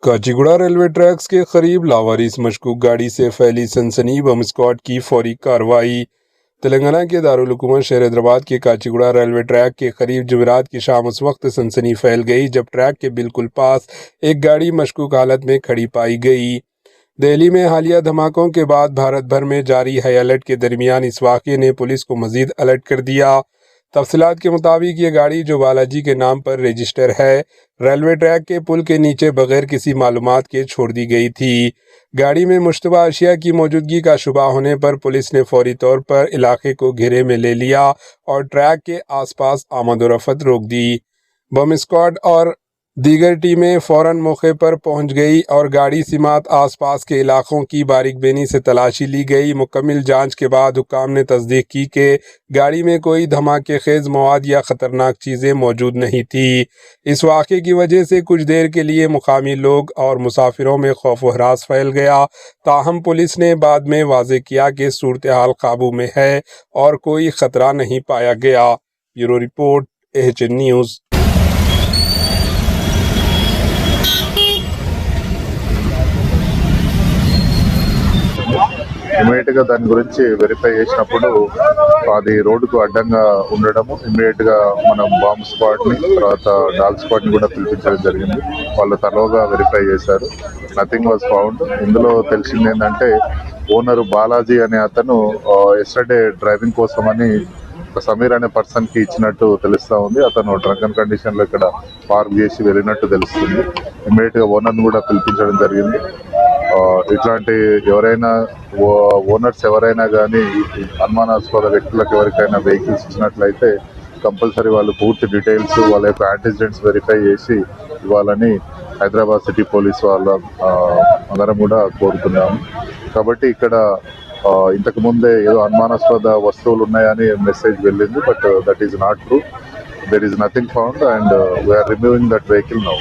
Kacheguda railway tracks के करीब लावारिस मशकूक गाड़ी से फैली सनसनी, बम स्क्वाड की फौरी कार्रवाई। तेलंगाना के दारुल हुकूमत शहर हैदराबाद के काचीगुड़ा रेलवे ट्रैक के करीब जुमेरात की शाम उस वक्त सनसनी फैल गई जब ट्रैक के बिल्कुल पास एक गाड़ी मशकूक हालत में खड़ी पाई गई। दिल्ली में हालिया धमाकों के बाद भारत भर में जारी हाई अलर्ट के दरमियान इस वाक़े ने पुलिस को मजीद अलर्ट कर दिया। तफसीलात के मुताबिक ये गाड़ी, जो बालाजी के नाम पर रजिस्टर है, रेलवे ट्रैक के पुल के नीचे बगैर किसी मालूमात के छोड़ दी गई थी। गाड़ी में मुश्तबा अशिया की मौजूदगी का शुबा होने पर पुलिस ने फौरी तौर पर इलाके को घेरे में ले लिया और ट्रैक के आसपास आमद-ओ-रफ्त रोक दी। बम स्क्वाड और दीगर टीमें फौरन मौके पर पहुंच गई और गाड़ी सिमात आसपास के इलाकों की बारीकबीनी से तलाशी ली गई। मुकम्मल जांच के बाद हुक्काम ने तस्दीक की कि गाड़ी में कोई धमाके खेज मवाद या ख़तरनाक चीज़ें मौजूद नहीं थी। इस वाक़े की वजह से कुछ देर के लिए मुकामी लोग और मुसाफिरों में खौफ व हरास फैल गया। ताहम पुलिस ने बाद में वाज़ेह किया कि सूरत हाल काबू में है और कोई ख़तरा नहीं पाया गया। Bureau report, AHN news. Immediate గా దాని గురించి వెరిఫై చేసినప్పుడు అది రోడ్డుకు అడ్డంగా ఉండడము, ఇమీడియట్ గా మనం బాంబ్ స్క్వాడ్ ని, తర్వాత డాగ్ స్క్వాడ్ ని కూడా పిలిపించడం జరిగింది. వాళ్ళు తరోగా వెరిఫై చేశారు. Nothing was found. ఇందులో తెలిసింది ఏంటంటే ఓనర్ బాలాజీ అనే అతను ఎస్టర్డే డ్రైవింగ్ కోసమని సమీర్ అనే పర్సన్ కి ఇచ్చినట్టు తెలుస్తా ఉంది. అతను డ్రంకన్ కండిషన్ లో ఇక్కడ పార్క్ చేసి వెళ్ళినట్టు తెలుస్తుంది. ఇమీడియట్ గా ఓనర్ ని కూడా పిలిపించడం జరిగింది. ఇట్లాంటి ఎవరైనా ఓనర్స్ ఎవరైనా కానీ అనుమానాస్పద వ్యక్తులకు ఎవరికైనా వెహికల్స్ ఇచ్చినట్లయితే కంపల్సరీ వాళ్ళు పూర్తి డీటెయిల్స్, వాళ్ళ యొక్క యాంటిసిడెంట్స్ వెరిఫై చేసి ఇవ్వాలని హైదరాబాద్ సిటీ పోలీస్ వాళ్ళ అందరం కూడా కోరుతున్నాము. కాబట్టి ఇక్కడ ఇంతకు ముందే ఏదో అనుమానాస్పద వస్తువులు ఉన్నాయని మెసేజ్ వెళ్ళింది, but that is not true. There is nothing found and we're removing that vehicle now.